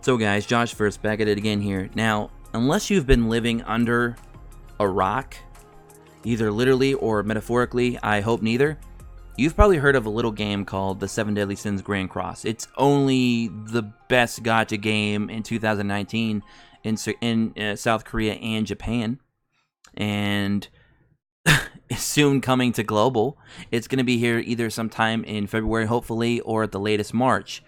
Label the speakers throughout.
Speaker 1: So guys, JoshVerse back at it again here. Now, unless you've been living under a rock, either literally or metaphorically, I hope neither, you've probably heard of a little game called the 7 Deadly Sins Grand Cross. It's only the best gacha game in 2019 in South Korea and Japan. And it's soon coming to global. It's going to be here either sometime in February, hopefully, or at the latest March.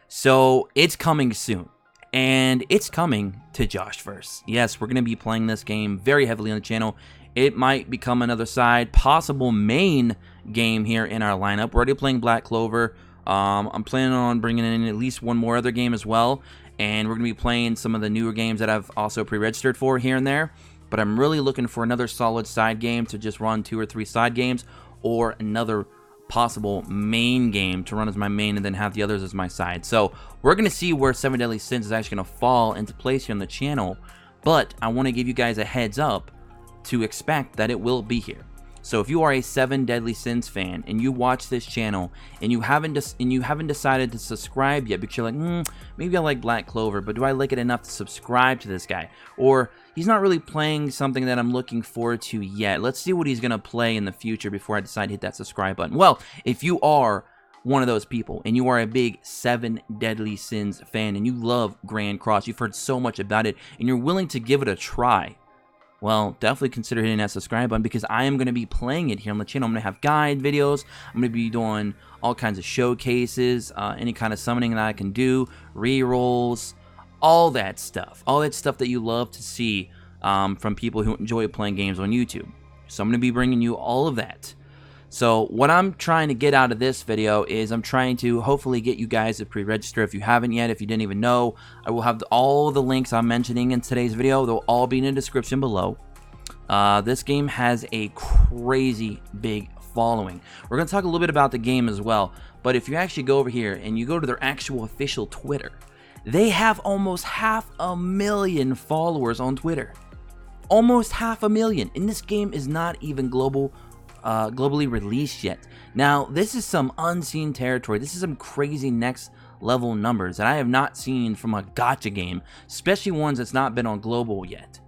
Speaker 1: So it's coming soon. And it's coming to JoshVerse. Yes, we're going to be playing this game very heavily on the channel. It might become another possible main game here in our lineup. We're already playing Black Clover. I'm planning on bringing in at least one more other game as well. And we're going to be playing some of the newer games that I've also pre-registered for here and there. But I'm really looking for another solid side game to just run 2 or 3 side games, or another possible main game to run as my main and then have the others as my side. So we're going to see where 7 Deadly Sins is actually going to fall into place here on the channel, but I want to give you guys a heads up to expect that it will be here. So if you are a 7 Deadly Sins fan and you watch this channel and you haven't decided to subscribe yet because you're like, maybe I like Black Clover, but do I like it enough to subscribe to this guy? Or he's not really playing something that I'm looking forward to yet. Let's see what he's going to play in the future before I decide to hit that subscribe button. Well, if you are one of those people and you are a big 7 Deadly Sins fan and you love Grand Cross, you've heard so much about it and you're willing to give it a try, well, definitely consider hitting that subscribe button, because I am going to be playing it here on the channel. I'm going to have guide videos. I'm going to be doing all kinds of showcases, any kind of summoning that I can do, rerolls, all that stuff. All that stuff that you love to see from people who enjoy playing games on YouTube. So I'm going to be bringing you all of that. So what I'm trying to get out of this video is I'm trying to hopefully get you guys to pre-register if you haven't yet. If you didn't even know, I will have all the links I'm mentioning in today's video. They'll all be in the description below. This game has a crazy big following. We're going to talk a little bit about the game as well. But if you actually go over here and you go to their actual official Twitter, they have almost 500,000 followers on Twitter. Almost 500,000. And this game is not even globally released yet. Now, this is some unseen territory. This is some crazy next level numbers that I have not seen from a gacha game, especially ones that's not been on global yet.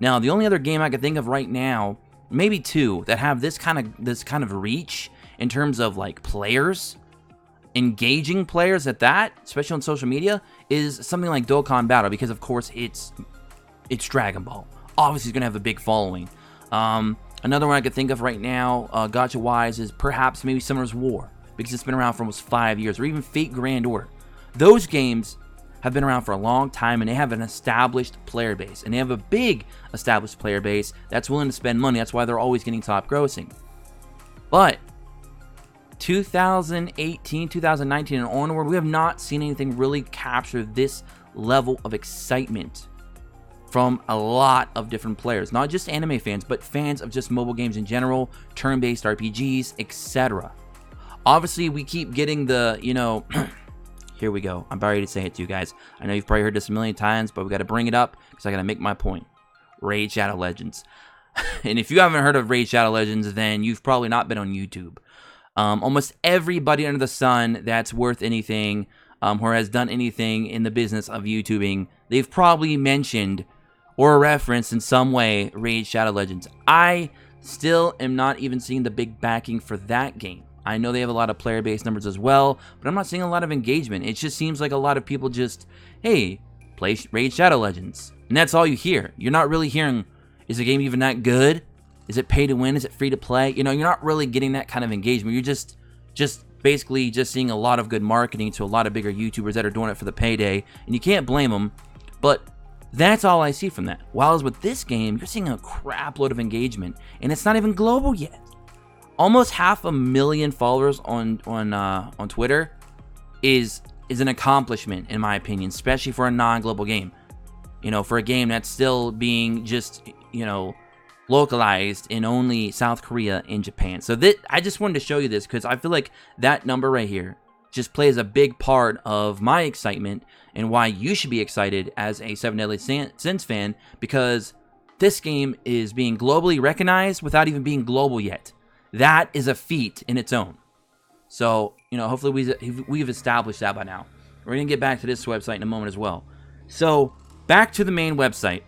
Speaker 1: Now, the only other game I can think of right now, maybe 2, that have this kind of reach in terms of like players, engaging players at that, especially on social media, is something like Dokkan Battle, because of course it's Dragon Ball. Obviously, it's gonna have a big following. Another one I could think of right now, gacha-wise, is perhaps maybe Summoner's War, because it's been around for almost 5 years, or even Fate Grand Order. Those games have been around for a long time, and they have an established player base, and they have a big established player base that's willing to spend money. That's why they're always getting top grossing. But 2018, 2019, and onward, we have not seen anything really capture this level of excitement from a lot of different players, not just anime fans, but fans of just mobile games in general, turn-based RPGs, etc. Obviously, we keep getting the, here we go. I'm about ready to say it to you guys. I know you've probably heard this a million times, but we got to bring it up because I got to make my point. Raid Shadow Legends. And if you haven't heard of Raid Shadow Legends, then you've probably not been on YouTube. Almost everybody under the sun that's worth anything, or has done anything in the business of YouTubing, they've probably mentioned or referenced in some way Raid Shadow Legends. I still am not even seeing the big backing for that game. I know they have a lot of player base numbers as well, but I'm not seeing a lot of engagement. It just seems like a lot of people just, hey, play Raid Shadow Legends. And that's all you hear. You're not really hearing, is the game even that good? Is it pay to win? Is it free to play? You're not really getting that kind of engagement. You're just basically just seeing a lot of good marketing to a lot of bigger YouTubers that are doing it for the payday. And you can't blame them, but that's all I see from that. While with this game, you're seeing a crap load of engagement, and it's not even global yet. Almost 500,000 followers on Twitter is an accomplishment, in my opinion, especially for a non-global game. For a game that's still being just, localized in only South Korea and Japan. So I just wanted to show you this because I feel like that number right here just plays a big part of my excitement and why you should be excited as a 7 Deadly Sins fan, because this game is being globally recognized without even being global yet. That is a feat in its own. So, hopefully we've established that by now. We're going to get back to this website in a moment as well. So back to the main website.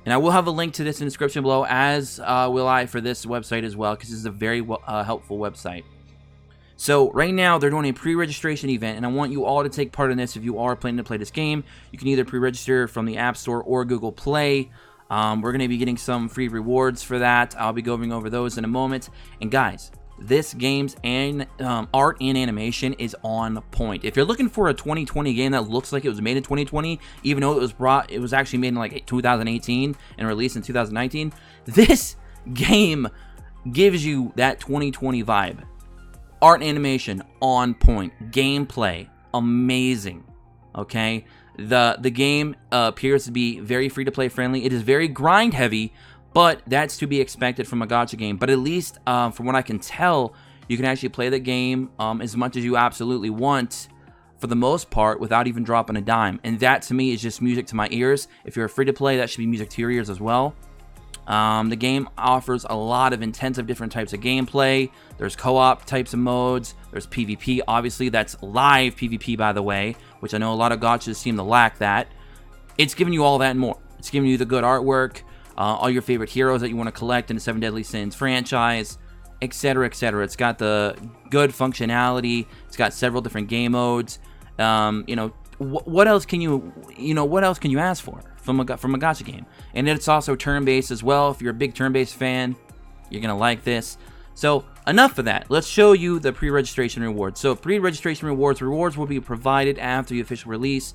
Speaker 1: And I will have a link to this in the description below, as will I for this website as well, because this is a very helpful website. So right now, they're doing a pre-registration event, and I want you all to take part in this if you are planning to play this game. You can either pre-register from the App Store or Google Play. We're going to be getting some free rewards for that. I'll be going over those in a moment. And guys, this game's art and animation is on point. If you're looking for a 2020 game that looks like it was made in 2020, even though it was actually made in like 2018 and released in 2019, this game gives you that 2020 vibe. Art and animation on point, gameplay amazing. Okay, the game appears to be very free to play friendly. It is very grind heavy, but that's to be expected from a gacha game. But at least from what I can tell, you can actually play the game as much as you absolutely want for the most part without even dropping a dime. And that to me is just music to my ears. If you're free to play, that should be music to your ears as well. The game offers a lot of intensive different types of gameplay. There's co-op types of modes. There's PvP. Obviously, that's live PvP, by the way, which I know a lot of gachas seem to lack that. It's giving you all that and more. It's giving you the good artwork, all your favorite heroes that you want to collect in the 7 Deadly Sins franchise, etc., etc. It's got the good functionality. It's got several different game modes. What else can you ask for from a gacha game? And it's also turn-based as well. If you're a big turn-based fan, you're gonna like this. So enough of that. Let's show you the pre-registration rewards. So pre-registration rewards will be provided after the official release.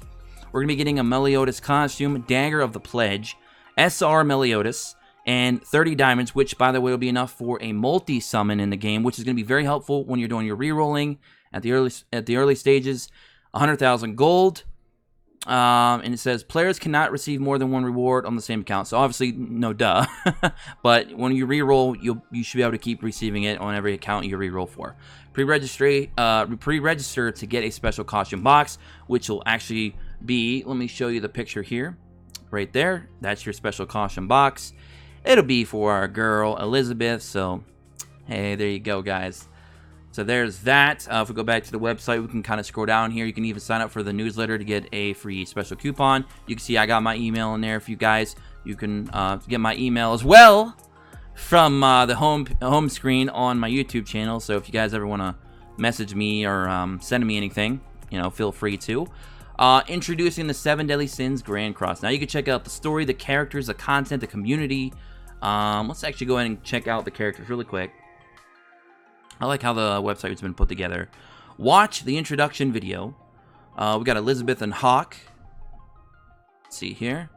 Speaker 1: We're gonna be getting a Meliodas costume, Dagger of the Pledge, SR Meliodas, and 30 diamonds, which by the way will be enough for a multi-summon in the game, which is gonna be very helpful when you're doing your re-rolling at the early stages. 100,000 gold, and it says players cannot receive more than one reward on the same account. So obviously, no duh. But when you re-roll, you should be able to keep receiving it on every account you re-roll for. Pre-register to get a special costume box, which will actually be, let me show you the picture here, right there. That's your special costume box. It'll be for our girl Elizabeth. So hey, there you go, guys. So there's that. If we go back to the website, we can kind of scroll down here. You can even sign up for the newsletter to get a free special coupon. You can see I got my email in there for you guys. You can get my email as well from the home screen on my YouTube channel. So if you guys ever want to message me or send me anything, feel free to. Introducing the 7 Deadly Sins Grand Cross. Now you can check out the story, the characters, the content, the community. Let's actually go ahead and check out the characters really quick. I like how the website has been put together. Watch the introduction video. We got Elizabeth and Hawk. Let's see here.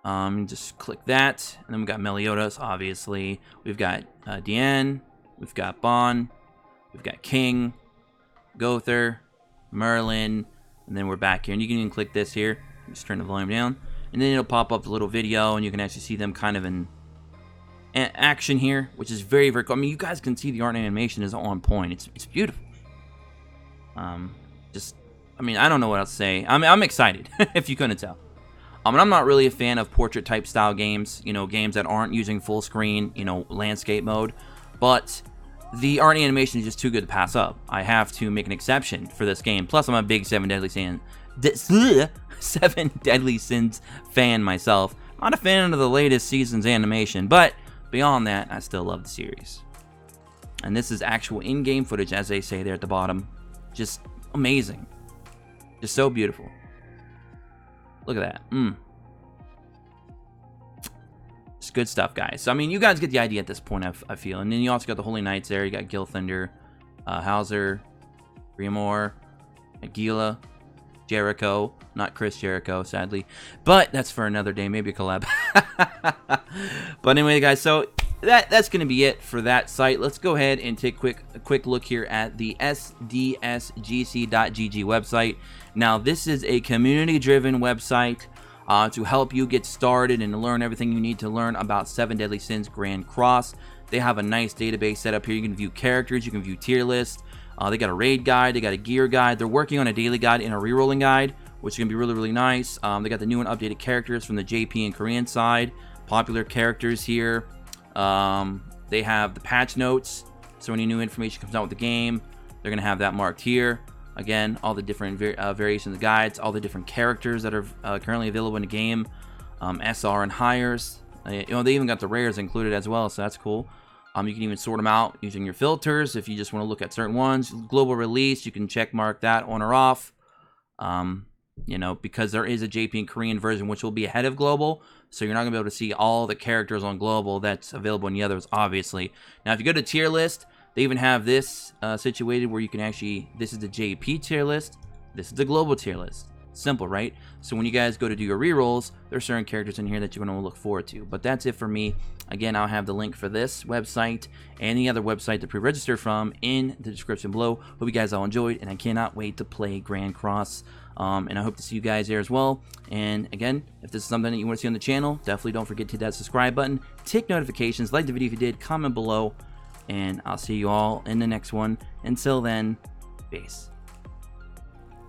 Speaker 1: Just click that. And then we got Meliodas, obviously. We've got Diane. We've got Bon. We've got King. Gother. Merlin. And then we're back here. And you can even click this here. Just turn the volume down. And then it'll pop up the little video. And you can actually see them kind of in action here, which is very, very cool. I mean, you guys can see the art and animation is on point. It's beautiful. I don't know what else to say. I'm excited, if you couldn't tell. And I'm not really a fan of portrait type style games, games that aren't using full screen, landscape mode. But the art and animation is just too good to pass up. I have to make an exception for this game. Plus, I'm a big 7 Deadly Sins fan myself. Not a fan of the latest season's animation, but beyond that, I still love the series. And this is actual in-game footage, as they say there at the bottom. Just amazing. Just so beautiful. Look at that. It's good stuff, guys. So, I mean, you guys get the idea at this point, I feel. And then you also got the Holy Knights there. You got Gilthunder, Hauser, Riamor, Aguila, Jericho. Not Chris Jericho, sadly. But that's for another day. Maybe a collab. But anyway, guys, so that's going to be it for that site. Let's go ahead and take a quick look here at the sdsgc.gg website. Now, this is a community-driven website to help you get started and learn everything you need to learn about 7 Deadly Sins Grand Cross. They have a nice database set up here. You can view characters. You can view tier lists. They got a raid guide. They got a gear guide. They're working on a daily guide and a rerolling guide, which is going to be really, really nice. They got the new and updated characters from the JP and Korean side. Popular characters here. They have the patch notes. So any new information comes out with the game, they're going to have that marked here. Again, all the different variations of guides, all the different characters that are currently available in the game, SR and hires. They even got the rares included as well, so that's cool. You can even sort them out using your filters if you just want to look at certain ones. Global release, you can check mark that on or off. Because there is a JP and Korean version which will be ahead of global, so you're not gonna be able to see all the characters on global that's available in the others, obviously. Now, if you go to tier list, they even have this situated where you can actually, this is the JP tier list, this is the global tier list. Simple, right? So when you guys go to do your rerolls, there's certain characters in here that you're going to look forward to. But that's it for me. Again, I'll have the link for this website and the other website to pre-register from in the description below. Hope you guys all enjoyed, and I cannot wait to play Grand Cross. And I hope to see you guys there as well. And again, if this is something that you want to see on the channel, definitely don't forget to hit that subscribe button, tick notifications, like the video if you did, comment below, and I'll see you all in the next one. Until then, peace.